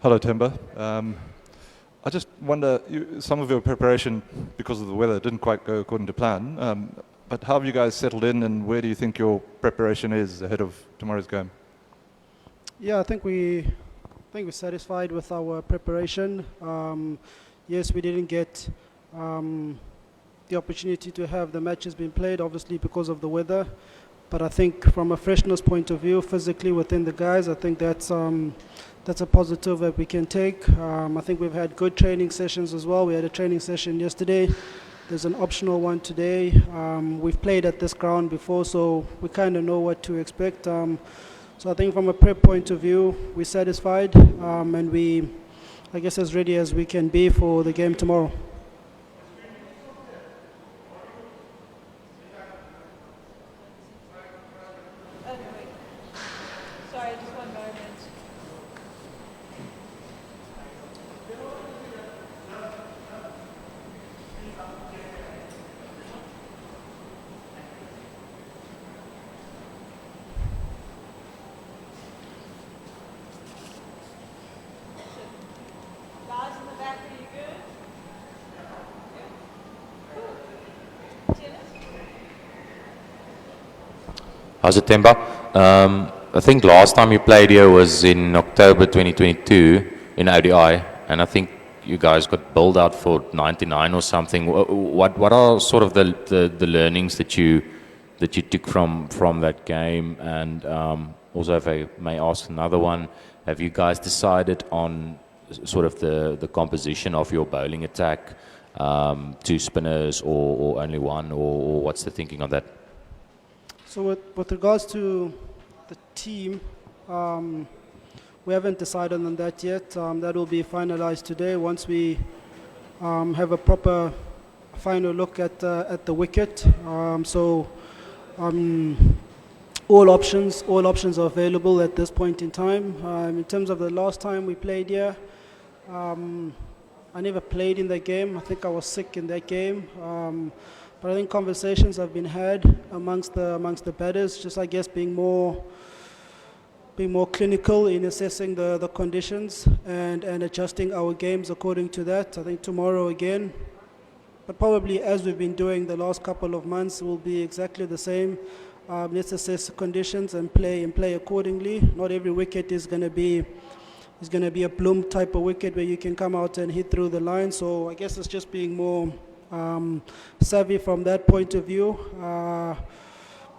Hello, Timba. I just wonder, some of your preparation, because of the weather, didn't quite go according to plan. But how have you guys settled in, and where do you think your preparation is ahead of tomorrow's game? Yeah, I think we're satisfied with our preparation. Yes, we didn't get the opportunity to have the matches being played, obviously because of the weather. But I think from a freshness point of view, physically within the guys, I think that's a positive that we can take. I think we've had good training sessions as well. We had a training session yesterday. There's an optional one today. We've played at this ground before, so we kind of know what to expect. So I think from a prep point of view, we're satisfied, and we, I guess, as ready as we can be for the game tomorrow. Oh, no, wait. Sorry, just one moment. Guys in the back, are you good? Good? Cool. Dennis? How's it, Timba? I think last time you played here was in October 2022 in ODI, and I think you guys got billed out for 99 or something. What are sort of the learnings that you took from that game? And also, if I may ask another one, have you guys decided on sort of the composition of your bowling attack, two spinners or only one, or what's the thinking on that? So with regards to the team, we haven't decided on that yet. That will be finalized today once we have a proper final look at the wicket. All options are available at this point in time. In terms of the last time we played here, I never played in that game. I think I was sick in that game. But I think conversations have been had amongst the batters, just I guess being more clinical in assessing the conditions and adjusting our games according to that. I think tomorrow again, but probably as we've been doing the last couple of months, will be exactly the same. Let's assess the conditions and play accordingly. Not every wicket is going to be a Bloom type of wicket where you can come out and hit through the line. So I guess it's just being more savvy from that point of view. I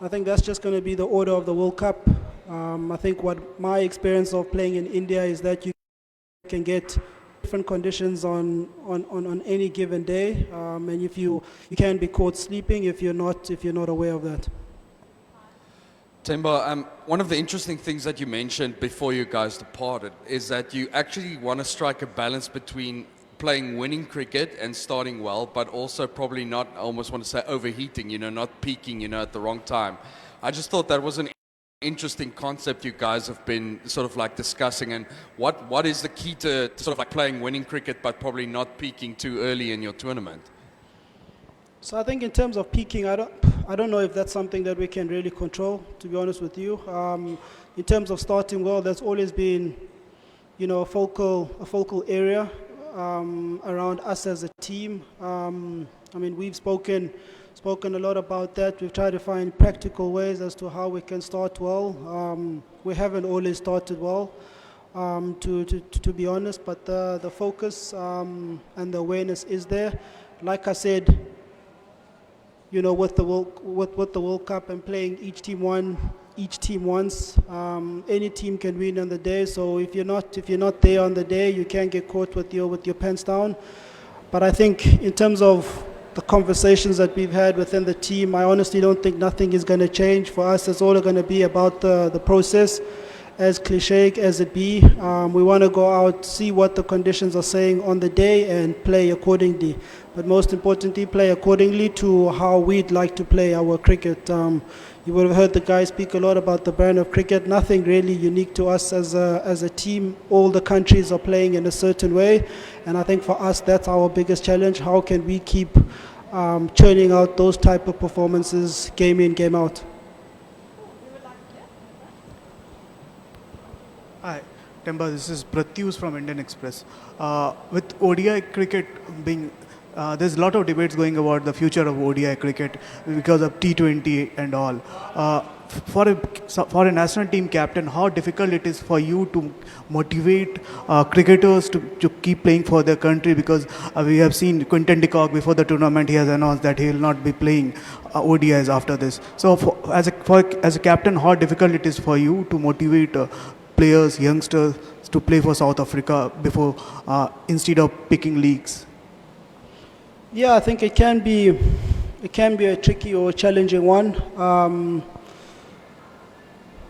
think that's just going to be the order of the World Cup. I think what my experience of playing in India is that you can get different conditions on any given day, and if you can be caught sleeping if you're not aware of that. Timba, one of the interesting things that you mentioned before you guys departed is that you actually want to strike a balance between playing winning cricket and starting well, but also probably not, I almost want to say overheating, not peaking, at the wrong time. I just thought that was an interesting concept you guys have been sort of like discussing, and what is the key to sort of like playing winning cricket but probably not peaking too early in your tournament? So I think in terms of peaking, I don't know if that's something that we can really control, to be honest with you. In terms of starting well, that's always been, a focal area around us as a team. We've spoken a lot about that. We've tried to find practical ways as to how we can start well. We haven't always started well, to be honest, but the focus and the awareness is there. Like I said, with the World Cup and playing each team once, any team can win on the day. So if you're not there on the day, you can get caught with your pants down. But I think in terms of the conversations that we've had within the team, I honestly don't think nothing is going to change. For us, it's all going to be about the process, as cliche as it be. We want to go out, see what the conditions are saying on the day and play accordingly. But most importantly, play accordingly to how we'd like to play our cricket. You would have heard the guys speak a lot about the brand of cricket. Nothing really unique to us as a team. All the countries are playing in a certain way. And I think for us, that's our biggest challenge. How can we keep churning out those type of performances game in, game out? Hi, Timba, this is Pratyush from Indian Express. With ODI cricket being, there's a lot of debates going about the future of ODI cricket because of T20 and all. For a national team captain, how difficult it is for you to motivate cricketers to keep playing for their country, because we have seen Quinton de Kock before the tournament, he has announced that he will not be playing ODIs after this. So as a captain, how difficult it is for you to motivate players, youngsters to play for South Africa before instead of picking leagues? Yeah, I think it can be a tricky or challenging one.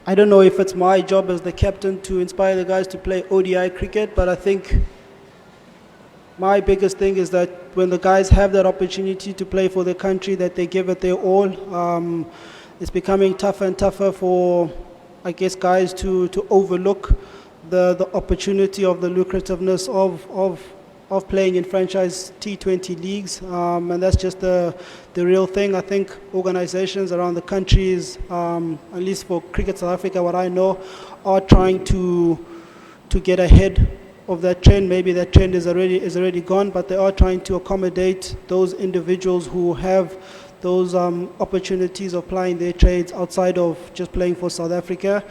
I don't know if it's my job as the captain to inspire the guys to play ODI cricket, but I think my biggest thing is that when the guys have that opportunity to play for their country, that they give it their all. It's becoming tougher and tougher for, I guess, guys to overlook the opportunity of the lucrativeness of playing in franchise T20 leagues, and that's just the real thing. I think organizations around the countries, at least for Cricket South Africa, what I know, are trying to get ahead of that trend. Maybe that trend is already gone, but they are trying to accommodate those individuals who have those opportunities of plying their trades outside of just playing for South Africa.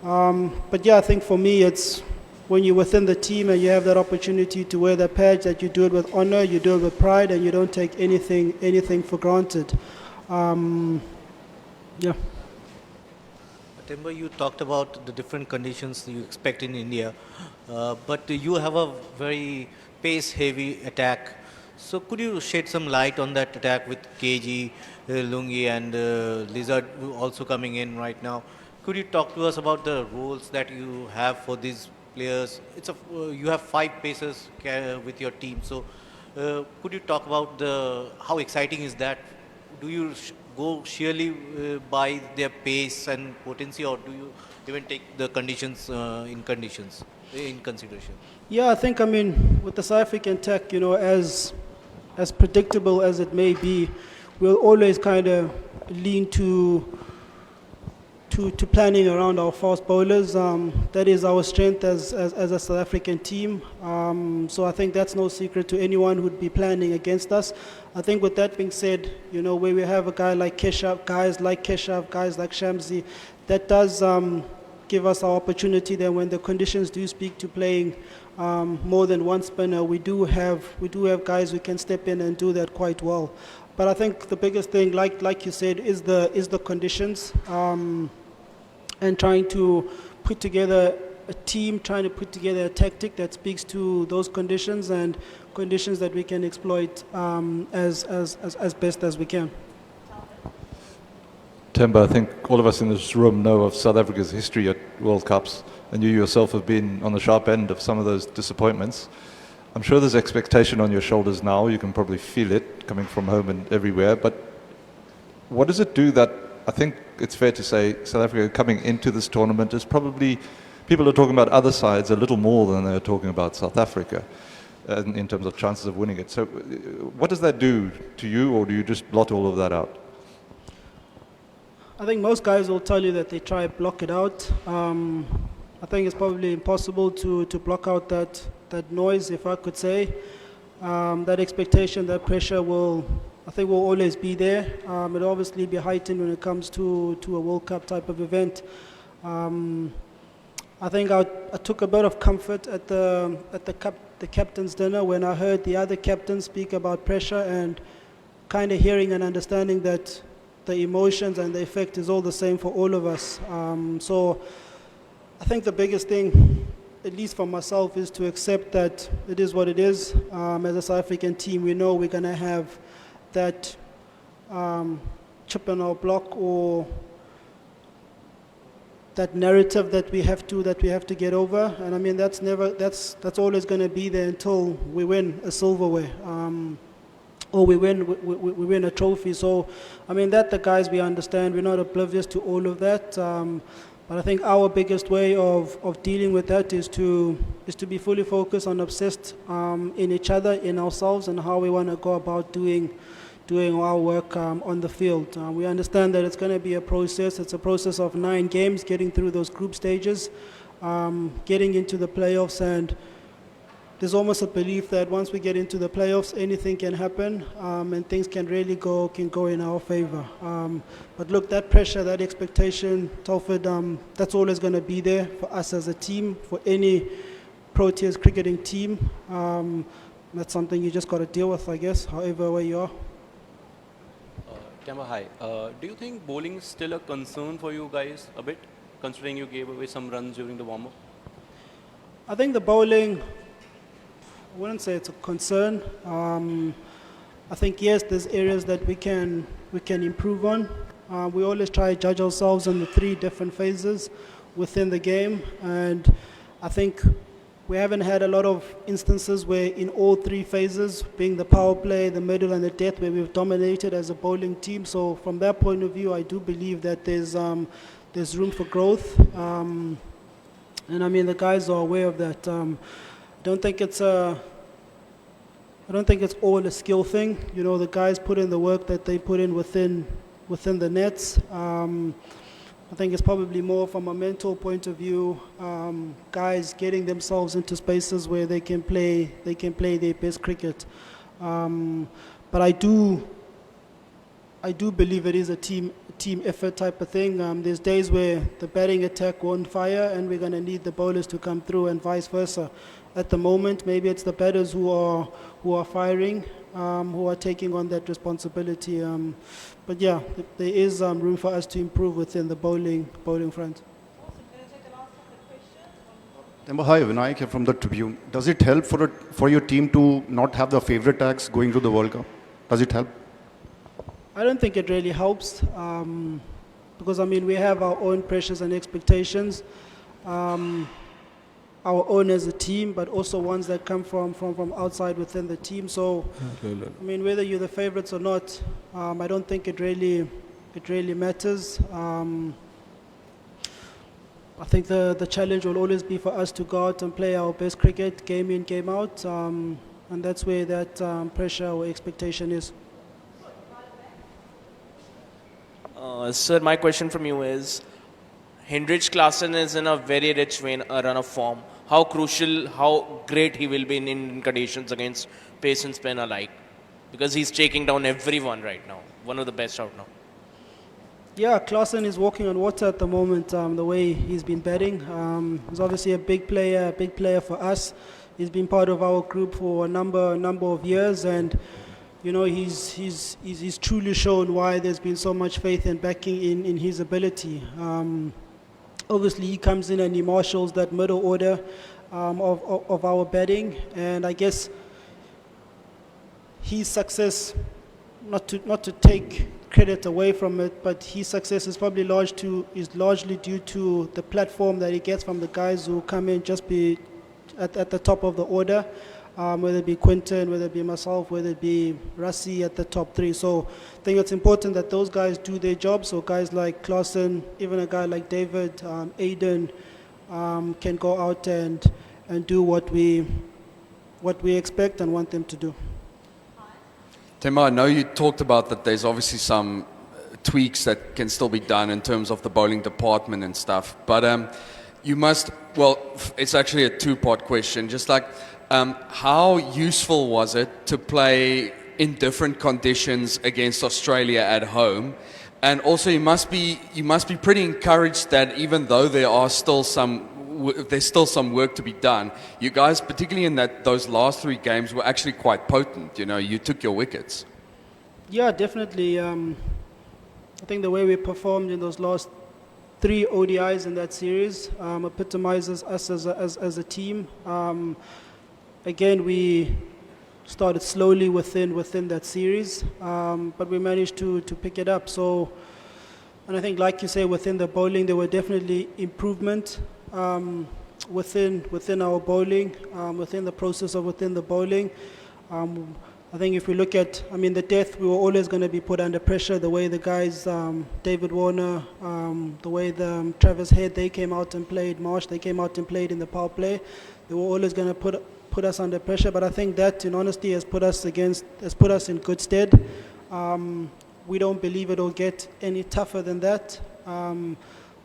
But yeah, I think for me, it's when you're within the team and you have that opportunity to wear that badge, that you do it with honor, you do it with pride, and you don't take anything for granted. Yeah. Timba, you talked about the different conditions you expect in India, but you have a very pace-heavy attack. So could you shed some light on that attack with KG, Lungi and Lizard also coming in right now? Could you talk to us about the roles that you have for these players? You have 5 pacers with your team. So could you talk about how exciting is that? Do you go sheerly by their pace and potency, or do you even take the conditions in consideration? Yeah, I think, with the South African tech, as predictable as it may be, we'll always kind of lean to planning around our fast bowlers. That is our strength as a South African team. So I think that's no secret to anyone who'd be planning against us. I think with that being said, where we have a guy like Keshav, guys like Shamsi, that does give us our opportunity then when the conditions do speak to playing more than one spinner. We do have guys who can step in and do that quite well. But I think the biggest thing, like you said, is the conditions, and trying to put together a team, trying to put together a tactic that speaks to those conditions and conditions that we can exploit as best as we can. Timba, I think all of us in this room know of South Africa's history at World Cups, and you yourself have been on the sharp end of some of those disappointments. I'm sure there's expectation on your shoulders now. You can probably feel it coming from home and everywhere. But what does it do that, I think it's fair to say, South Africa coming into this tournament is probably, people are talking about other sides a little more than they're talking about South Africa in terms of chances of winning it. So what does that do to you, or do you just blot all of that out? I think most guys will tell you that they try to block it out. I think it's probably impossible to block out that noise, if I could say. That expectation, that pressure will always be there. It'll obviously be heightened when it comes to a World Cup type of event. I think I took a bit of comfort at the captain's dinner when I heard the other captains speak about pressure, and kind of hearing and understanding that the emotions and the effect is all the same for all of us. So I think the biggest thing, at least for myself, is to accept that it is what it is. As a South African team, we know we're going to have that chip in our block, or that narrative that we have to get over. And I mean, that's always going to be there until we win a silverware. Or we win a trophy. So, I mean, that the guys, we understand. We're not oblivious to all of that. But I think our biggest way of dealing with that is to be fully focused and obsessed in each other, in ourselves, and how we want to go about doing our work on the field. We understand that it's going to be a process. It's a process of 9 games, getting through those group stages. getting into the playoffs, and there's almost a belief that once we get into the playoffs, anything can happen, and things can really go in our favor. But look, that pressure, that expectation, Telford, that's always going to be there for us as a team, for any Proteas cricketing team. That's something you just got to deal with, I guess, however way you are. Timba, hi. Do you think bowling is still a concern for you guys a bit, considering you gave away some runs during the warm-up? I think the bowling, I wouldn't say it's a concern. I think, yes, there's areas that we can improve on. We always try to judge ourselves in the 3 different phases within the game, and I think we haven't had a lot of instances where in all 3 phases, being the power play, the middle and the death, where we've dominated as a bowling team. So from that point of view, I do believe that there's room for growth. And I mean, the guys are aware of that. I don't think it's all a skill thing. You know, the guys put in the work that they put in within the nets. I think it's probably more from a mental point of view, guys getting themselves into spaces where they can play their best cricket. But I do believe it is a team effort type of thing. There's days where the batting attack won't fire, and we're going to need the bowlers to come through, and vice versa. At the moment, maybe it's the batters who are firing, who are taking on that responsibility. But yeah, there is room for us to improve within the bowling front. Awesome. Can I take the last couple of questions? Timba, hi, Vinayak here from the Tribune. Does it help for your team to not have the favorite tags going to the World Cup? Does it help? I don't think it really helps, because I mean, we have our own pressures and expectations, our own as a team, but also ones that come from outside within the team. So, I mean, whether you're the favorites or not, I don't think it really matters. I think the challenge will always be for us to go out and play our best cricket, game in, game out, and that's where that pressure or expectation is. Sir, my question from you is, Hendrich Klaasen is in a very rich run of form. How crucial, how great he will be in Indian conditions against pace and spin alike? Because he's taking down everyone right now. One of the best out now. Yeah, Klaasen is walking on water at the moment, the way he's been batting. He's obviously a big player for us. He's been part of our group for a number of years, and you know, he's truly shown why there's been so much faith and backing in his ability. Obviously, he comes in and he marshals that middle order of our batting, and I guess his success, not to take credit away from it, but his success is probably largely due to the platform that he gets from the guys who come in just be at the top of the order. Whether it be Quinton, whether it be myself, whether it be Rassi at the top 3. So I think it's important that those guys do their job. So guys like Klaasen, even a guy like David, Aiden, can go out and do what we expect and want them to do. Timba, I know you talked about that there's obviously some tweaks that can still be done in terms of the bowling department and stuff, but you must, well, it's actually a 2-part question, just like, how useful was it to play in different conditions against Australia at home? And also, you must be pretty encouraged that even though there's still some work to be done, you guys, particularly in those last 3 games, were actually quite potent. You know, you took your wickets. Yeah, definitely. I think the way we performed in those last 3 ODIs in that series epitomizes us as a team. Again, we started slowly within that series, but we managed to pick it up. So, and I think, like you say, within the bowling, there were definitely improvement within our bowling, within the process of within the bowling. I think if we look at, I mean, the death, we were always going to be put under pressure. The way the guys, David Warner, the way the Travis Head, they came out and played. Marsh, they came out and played in the power play. They were always going to put us under pressure, but I think that, in honesty, has put us in good stead. We don't believe it'll get any tougher than that.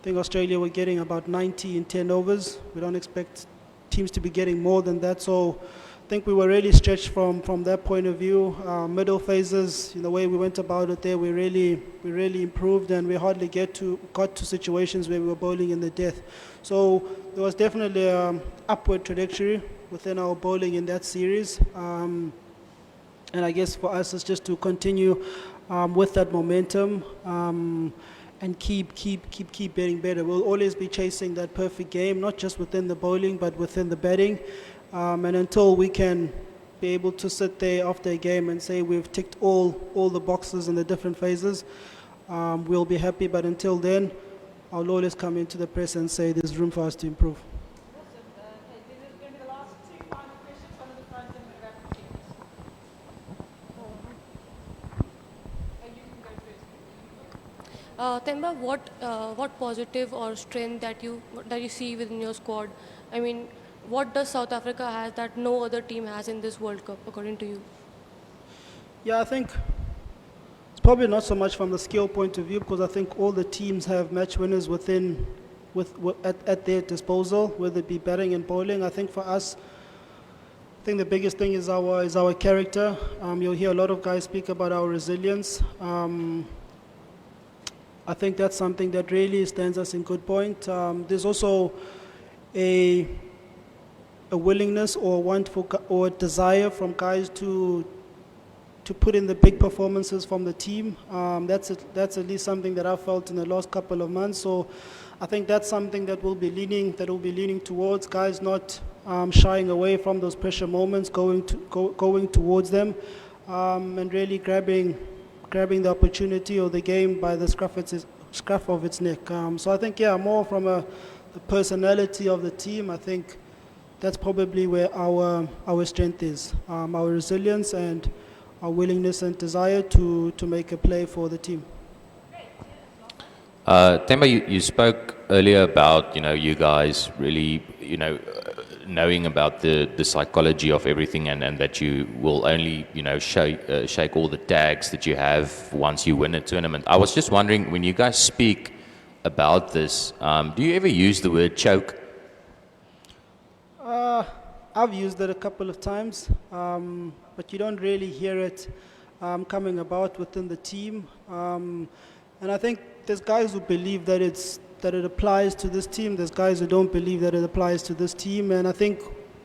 I think Australia were getting about 90 in 10 overs. We don't expect teams to be getting more than that. So I think we were really stretched from that point of view. Middle phases, in the way we went about it there, we really improved, and we hardly got to situations where we were bowling in the death. So there was definitely an upward trajectory within our bowling in that series. And I guess for us, it's just to continue with that momentum. And keep getting better. We'll always be chasing that perfect game, not just within the bowling, but within the batting. And until we can be able to sit there after a game and say we've ticked all the boxes in the different phases, we'll be happy. But until then, I'll always come into the press and say there's room for us to improve. Awesome. Okay, this is going to be the last two final questions, one of the front and the back teams. You can go first. Timba, what positive or strength that you see within your squad? I mean, what does South Africa has that no other team has in this World Cup, according to you? Yeah, I think it's probably not so much from the skill point of view, because I think all the teams have match winners at their disposal, whether it be batting and bowling. I think for us, I think the biggest thing is our character. You'll hear a lot of guys speak about our resilience. I think that's something that really stands us in good point. There's also a willingness or or a desire from guys to put in the big performances from the team. That's at least something that I've felt in the last couple of months. So I think that's something that we'll be leaning towards, guys not shying away from those pressure moments, going towards them, and really grabbing the opportunity or the game by the scruff of its neck. So I think, more from the personality of the team, I think that's probably where our strength is, our resilience and our willingness and desire to make a play for the team. Timba, you spoke earlier about, you guys really, knowing about the psychology of everything, and that you will only, shake all the tags that you have once you win a tournament. I was just wondering, when you guys speak about this, do you ever use the word choke? I've used it a couple of times, but you don't really hear it coming about within the team. And I think there's guys who believe that it applies to this team. There's guys who don't believe that it applies to this team. And I think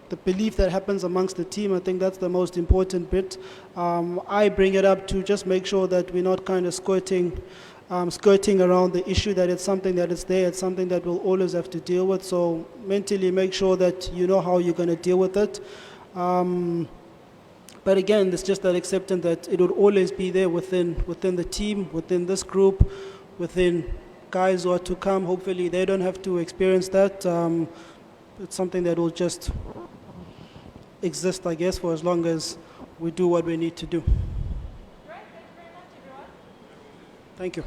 the belief that happens amongst the team, I think that's the most important bit. I bring it up to just make sure that we're not kind of skirting around the issue, that it's something that is there, it's something that we'll always have to deal with. So mentally make sure that you know how you're going to deal with it. But again, it's just that acceptance that it will always be there within the team, within this group, within guys who are to come. Hopefully they don't have to experience that. It's something that will just exist, I guess, for as long as we do what we need to do. Great, thank you very much, everyone. Thank you.